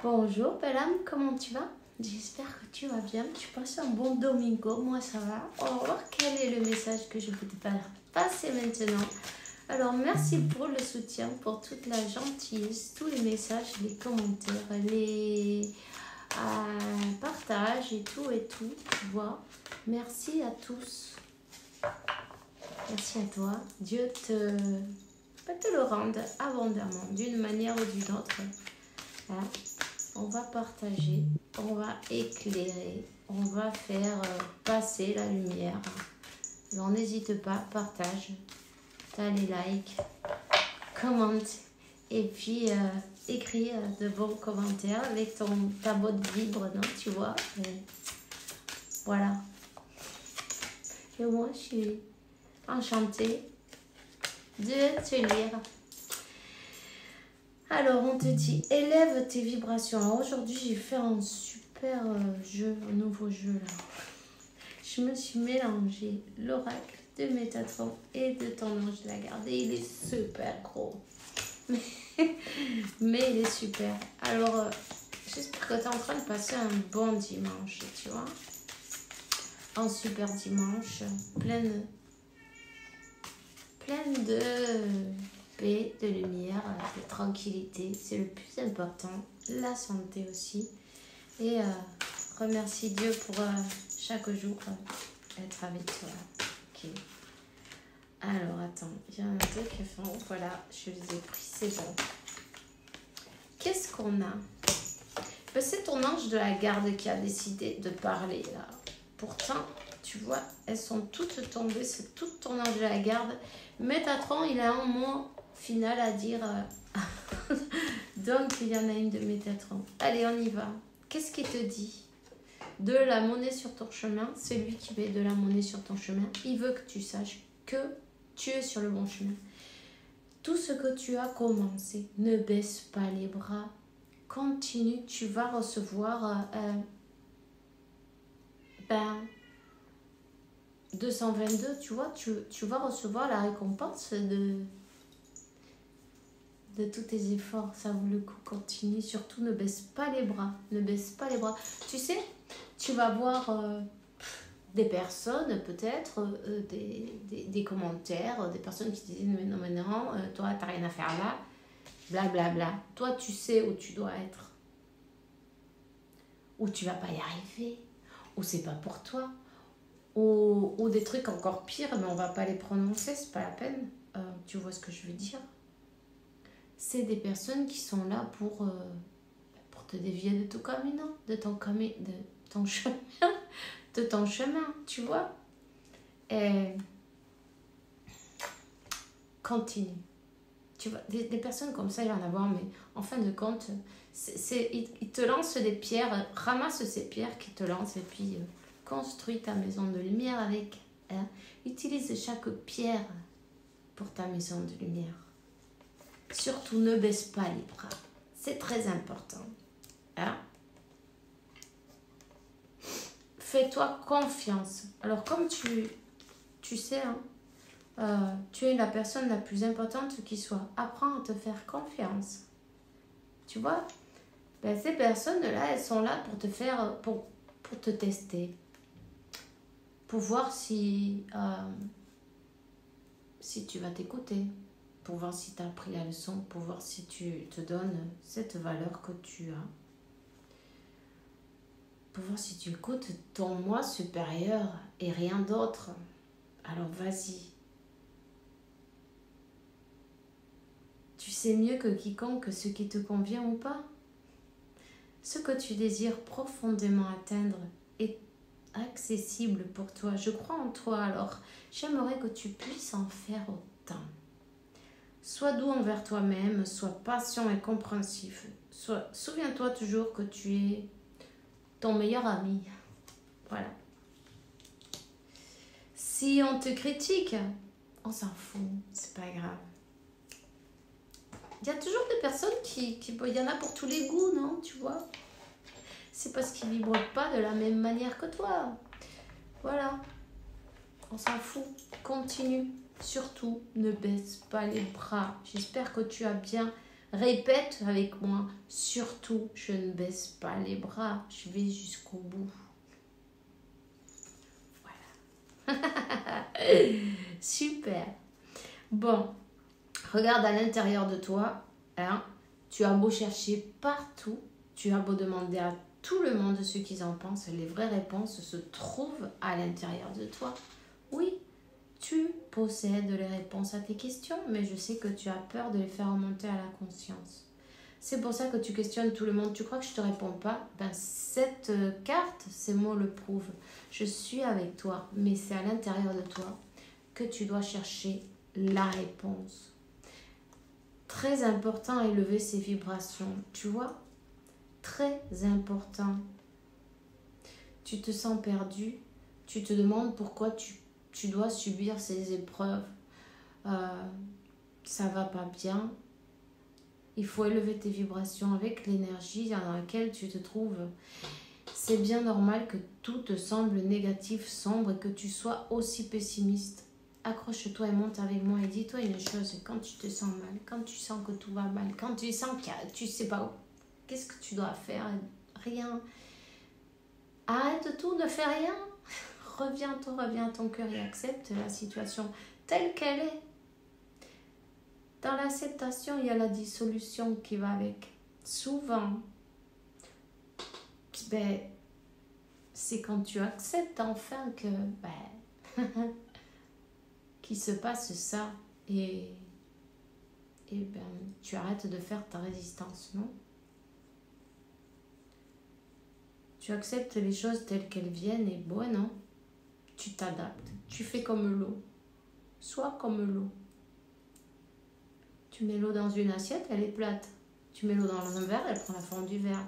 Bonjour belle âme, comment tu vas? J'espère que tu vas bien, tu passes un bon domingo, moi ça va. On va voir quel est le message que je voulais te passer maintenant. Alors merci pour le soutien, pour toute la gentillesse, tous les messages, les commentaires, les partages et tout, tu vois. Merci à tous. Merci à toi. Dieu te le rende abondamment, d'une manière ou d'une autre. Hein? On va partager, on va éclairer, on va faire passer la lumière. Alors n'hésite pas, partage, t'as les likes, commente et puis écris de bons commentaires avec ta bonne vibre, non, tu vois. Et voilà. Et moi, je suis enchantée de te lire. Alors, on te dit, élève tes vibrations. Alors, aujourd'hui, j'ai fait un super jeu, un nouveau jeu, là. Je me suis mélangé l'oracle de Métatron et de ton ange de la garde. Et il est super gros. Mais il est super. Alors, j'espère que tu es en train de passer un bon dimanche, tu vois. Un super dimanche, plein de paix, de lumière, de tranquillité, c'est le plus important, la santé aussi. Et remercie Dieu pour chaque jour être avec toi. Ok. Alors attends, il y en a deux qui font, voilà, je les ai pris, c'est bon. Qu'est-ce qu'on a? Ben, c'est ton ange de la garde qui a décidé de parler là. Pourtant, tu vois, elles sont toutes tombées, c'est tout ton ange de la garde. Métatron, il a un mot final à dire. Donc, il y en a une de Métatron. Allez, on y va. Qu'est-ce qu'il te dit? De la monnaie sur ton chemin. C'est lui qui met de la monnaie sur ton chemin. Il veut que tu saches que tu es sur le bon chemin. Tout ce que tu as commencé, ne baisse pas les bras. Continue, tu vas recevoir 222, tu vois, tu vas recevoir la récompense de tous tes efforts. Ça vaut le coup, continue. Surtout, ne baisse pas les bras. Ne baisse pas les bras. Tu sais, tu vas voir des personnes, peut-être, des commentaires, des personnes qui te disent non, toi, t'as rien à faire là. Blablabla. Bla, bla. Toi, tu sais où tu dois être. Ou tu vas pas y arriver. Ou c'est pas pour toi. Ou des trucs encore pires, mais on va pas les prononcer, c'est pas la peine. Tu vois ce que je veux dire? C'est des personnes qui sont là pour te dévier de ton chemin, de ton chemin, tu vois. Et continue. Tu vois, des personnes comme ça, il va en avoir, mais en fin de compte, ils te lancent des pierres, ramasse ces pierres qu'ils te lancent et puis construis ta maison de lumière avec. Hein. Utilise chaque pierre pour ta maison de lumière. Surtout, ne baisse pas les bras. C'est très important. Hein? Fais-toi confiance. Alors, comme tu sais, hein, tu es la personne la plus importante qui soit. Apprends à te faire confiance. Tu vois? Ben, ces personnes-là, elles sont là pour te faire, pour te tester. Pour voir si tu vas t'écouter. Pour voir si tu as appris la leçon, pour voir si tu te donnes cette valeur que tu as. Pour voir si tu écoutes ton moi supérieur et rien d'autre. Alors vas-y. Tu sais mieux que quiconque ce qui te convient ou pas. Ce que tu désires profondément atteindre est accessible pour toi. Je crois en toi, alors j'aimerais que tu puisses en faire autant. Sois doux envers toi-même, sois patient et compréhensif. Souviens-toi toujours que tu es ton meilleur ami. Voilà. Si on te critique, on s'en fout, c'est pas grave. Il y a toujours des personnes il y en a pour tous les goûts, non? Tu vois? C'est parce qu'ils ne vibrent pas de la même manière que toi. Voilà. On s'en fout. Continue. Surtout, ne baisse pas les bras. J'espère que tu as bien Répète avec moi. Surtout, je ne baisse pas les bras. Je vais jusqu'au bout. Voilà. Super. Bon, regarde à l'intérieur de toi. Hein. Tu as beau chercher partout. Tu as beau demander à tout le monde ce qu'ils en pensent. Les vraies réponses se trouvent à l'intérieur de toi. Oui, tu possèdes les réponses à tes questions, mais je sais que tu as peur de les faire remonter à la conscience. C'est pour ça que tu questionnes tout le monde. Tu crois que je ne te réponds pas? Ben, cette carte, ces mots le prouvent. Je suis avec toi, mais c'est à l'intérieur de toi que tu dois chercher la réponse. Très important, élever ses vibrations. Tu vois? Très important. Tu te sens perdu. Tu te demandes pourquoi tu dois subir ces épreuves. Ça va pas bien. Il faut élever tes vibrations avec l'énergie dans laquelle tu te trouves. C'est bien normal que tout te semble négatif, sombre et que tu sois aussi pessimiste. Accroche-toi et monte avec moi et dis-toi une chose. Quand tu te sens mal, quand tu sens que tout va mal, quand tu sens que tu sais pas qu'est-ce que tu dois faire, rien. Arrête tout, ne fais rien. Reviens à ton cœur et accepte la situation telle qu'elle est. Dans l'acceptation, il y a la dissolution qui va avec. Souvent, c'est quand tu acceptes enfin que qu'il se passe ça et tu arrêtes de faire ta résistance, non? Tu acceptes les choses telles qu'elles viennent et non? Tu t'adaptes. Tu fais comme l'eau. Sois comme l'eau. Tu mets l'eau dans une assiette, elle est plate. Tu mets l'eau dans un verre, elle prend la forme du verre.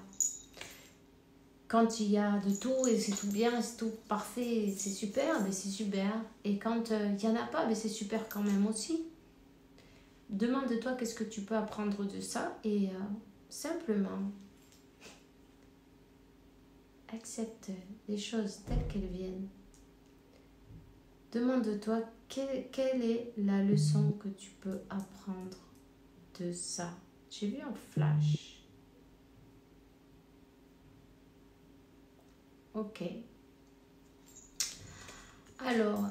Quand il y a de tout et c'est tout bien, c'est tout parfait, c'est super, c'est super. Et quand il n'y en a pas, c'est super quand même aussi. Demande-toi qu'est-ce que tu peux apprendre de ça et simplement accepte les choses telles qu'elles viennent. Demande-toi quelle est la leçon que tu peux apprendre de ça. J'ai vu un flash. Ok. Alors,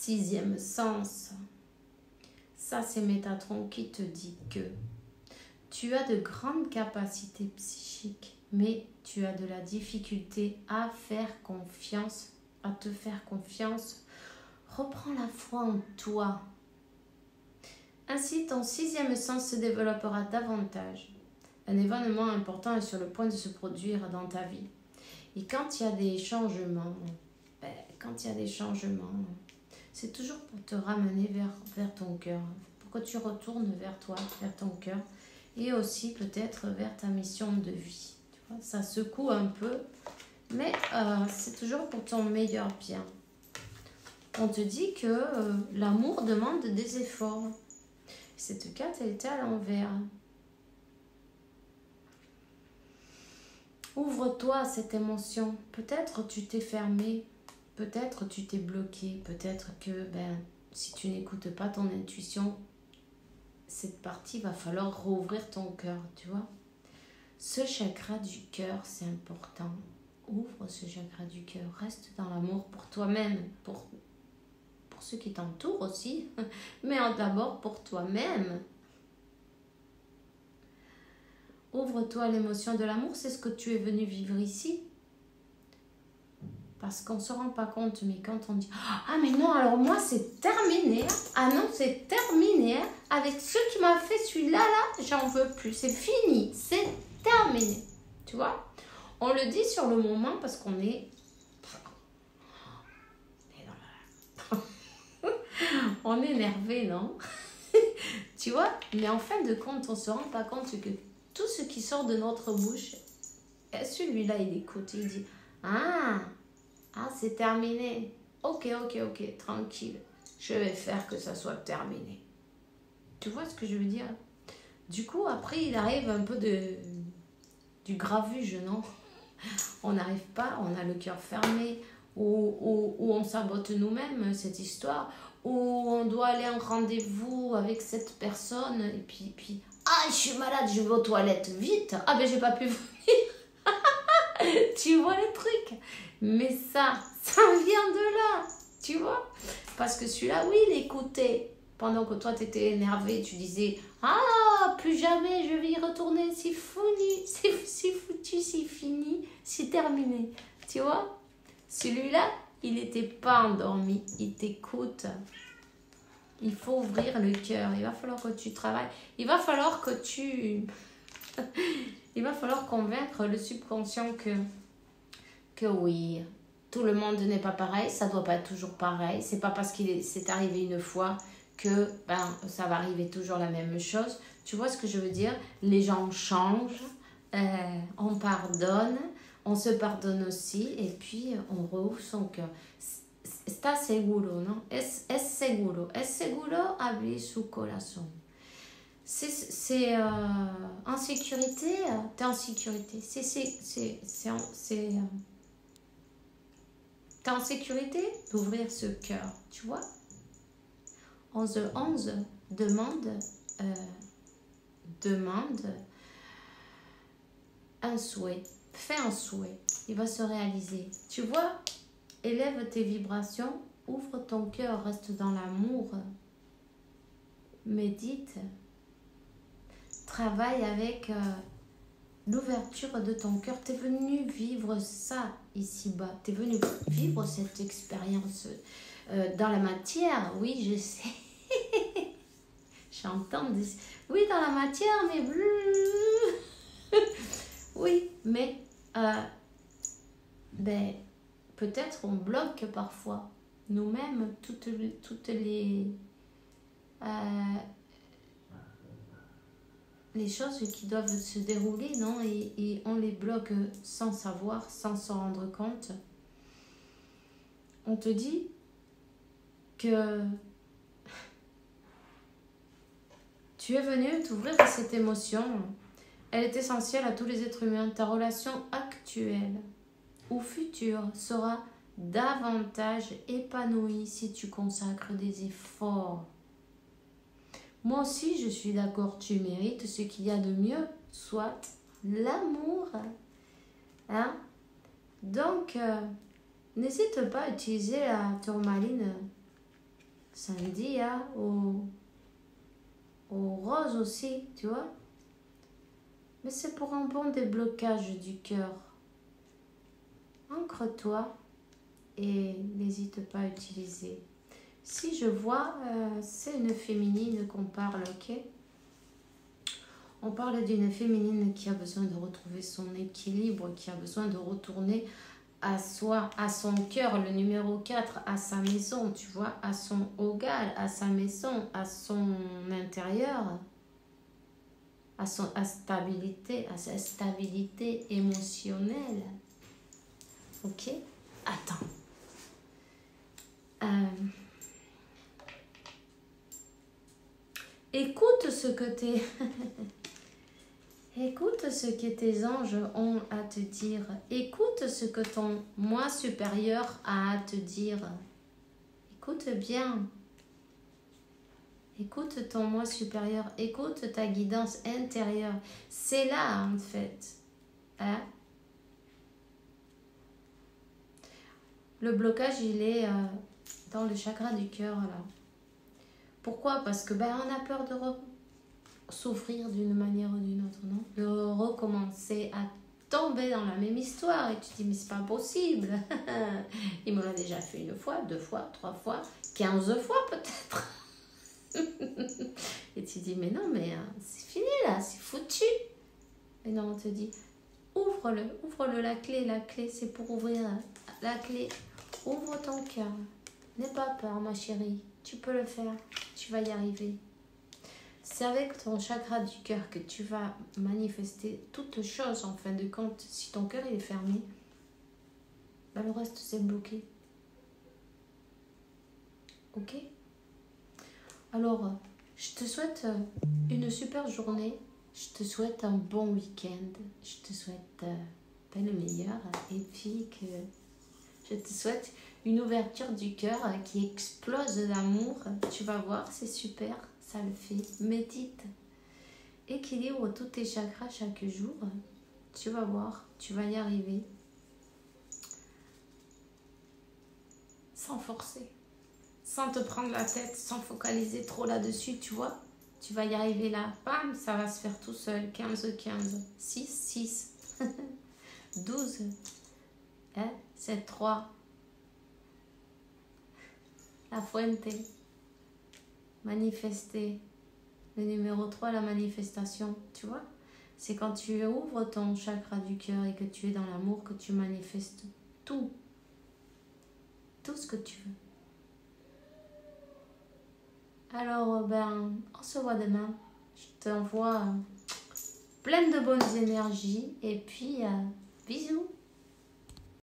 6e sens. Ça, c'est Métatron qui te dit que tu as de grandes capacités psychiques, mais tu as de la difficulté à te faire confiance. Reprends la foi en toi. Ainsi, ton 6e sens se développera davantage. Un événement important est sur le point de se produire dans ta vie. Et quand il y a des changements, c'est toujours pour te ramener vers ton cœur, pour que tu retournes vers toi, vers ton cœur, et aussi peut-être vers ta mission de vie. Tu vois, ça secoue un peu, mais c'est toujours pour ton meilleur bien. On te dit que l'amour demande des efforts. Cette carte, elle était à l'envers. Ouvre-toi à cette émotion. Peut-être tu t'es fermé, peut-être tu t'es bloqué, peut-être que si tu n'écoutes pas ton intuition, cette partie va falloir rouvrir ton cœur, tu vois. Ce chakra du cœur, c'est important. Ouvre ce chakra du cœur. Reste dans l'amour pour toi-même, pour ceux qui t'entourent aussi, mais d'abord pour toi-même. Ouvre-toi à l'émotion de l'amour, c'est ce que tu es venu vivre ici. Parce qu'on ne se rend pas compte, mais quand on dit « Ah mais non, alors moi c'est terminé, ah non c'est terminé, avec ce qui m'a fait celui-là, là, j'en veux plus, c'est fini, c'est terminé. » Tu vois, on le dit sur le moment parce qu'on est... on est énervé, non? Tu vois, mais en fin de compte, on ne se rend pas compte que tout ce qui sort de notre bouche, celui-là, il écoute, il dit « Ah, c'est terminé. Ok, tranquille. Je vais faire que ça soit terminé. » Tu vois ce que je veux dire? Du coup, après, il arrive un peu du gravuge, non? On n'arrive pas, on a le cœur fermé, ou on sabote nous-mêmes cette histoire, ou on doit aller en rendez-vous avec cette personne, et puis ah, je suis malade, je vais aux toilettes, vite. Ah, ben, j'ai pas pu venir. Tu vois le truc. Mais ça vient de là, tu vois. Parce que celui-là, oui, il écoutait. Pendant que toi, tu étais énervé, tu disais, ah, plus jamais je vais y retourner, c'est fini, c'est foutu, c'est fini, c'est terminé. Tu vois. Celui-là, il n'était pas endormi, il t'écoute. Il faut ouvrir le cœur. Il va falloir que tu travailles. Il va falloir que tu... Il va falloir convaincre le subconscient que oui, tout le monde n'est pas pareil. Ça ne doit pas être toujours pareil. C'est pas parce qu'il c'est arrivé une fois que ça va arriver toujours la même chose. Tu vois ce que je veux dire? Les gens changent. On pardonne. On se pardonne aussi. Et puis, on rouvre son cœur. Está seguro, ¿no? Es seguro. Es seguro abrir su corazón. C'est en sécurité. T'es en sécurité. T'es en sécurité d'ouvrir ce cœur. Tu vois? 11-11 demande un souhait. Fais un souhait. Il va se réaliser. Tu vois? Élève tes vibrations, ouvre ton cœur, reste dans l'amour, médite, travaille avec l'ouverture de ton cœur. Tu es venu vivre ça ici-bas, tu es venu vivre cette expérience dans la matière, oui, je sais. J'entends des... Oui, dans la matière, mais... Oui, mais... peut-être on bloque parfois nous-mêmes toutes les choses qui doivent se dérouler, non? Et on les bloque sans savoir, sans s'en rendre compte. On te dit que tu es venu t'ouvrir à cette émotion. Elle est essentielle à tous les êtres humains. Ta relation actuelle ou future sera davantage épanouie si tu consacres des efforts. Moi aussi, je suis d'accord, tu mérites ce qu'il y a de mieux, soit l'amour. Hein? Donc, n'hésite pas à utiliser la tourmaline samedi au rose aussi, tu vois. Mais c'est pour un bon déblocage du cœur. Ancre-toi et n'hésite pas à utiliser. Si je vois, c'est une féminine qu'on parle, ok? On parle d'une féminine qui a besoin de retrouver son équilibre, qui a besoin de retourner à soi, à son cœur, le numéro 4, à sa maison, tu vois, à son hogar, à sa maison, à son intérieur, à sa stabilité émotionnelle. Ok? Attends. Écoute ce que tes anges ont à te dire. Écoute ce que ton moi supérieur a à te dire. Écoute bien. Écoute ton moi supérieur. Écoute ta guidance intérieure. C'est là, en fait. Hein? Le blocage, il est dans le chakra du cœur, là. Pourquoi? Parce que on a peur de souffrir d'une manière ou d'une autre, non? De recommencer à tomber dans la même histoire. Et tu te dis, mais c'est pas possible. Il me l'a déjà fait 1 fois, 2 fois, 3 fois, 15 fois peut-être. Et tu te dis, mais non, mais c'est fini là, c'est foutu. Et non, on te dit, ouvre-le, la clé, c'est pour ouvrir la clé. Ouvre ton cœur. N'aie pas peur, ma chérie. Tu peux le faire. Tu vas y arriver. C'est avec ton chakra du cœur que tu vas manifester toutes choses en fin de compte. Si ton cœur il est fermé, le reste c'est bloqué. Ok? Alors, je te souhaite une super journée. Je te souhaite un bon week-end. Je te souhaite le meilleur. Et puis que je te souhaite une ouverture du cœur qui explose d'amour. Tu vas voir, c'est super, ça le fait. Médite. Équilibre tous tes chakras chaque jour. Tu vas voir, tu vas y arriver. Sans forcer, sans te prendre la tête, sans focaliser trop là-dessus, tu vois. Tu vas y arriver là, bam, ça va se faire tout seul. 15, 15, 6, 6, 12, 7, 3. La fuente, manifester. Le numéro 3, la manifestation, tu vois. C'est quand tu ouvres ton chakra du cœur et que tu es dans l'amour que tu manifestes tout. Tout ce que tu veux. Alors, on se voit demain. Je t'envoie pleine de bonnes énergies. Et puis, bisous.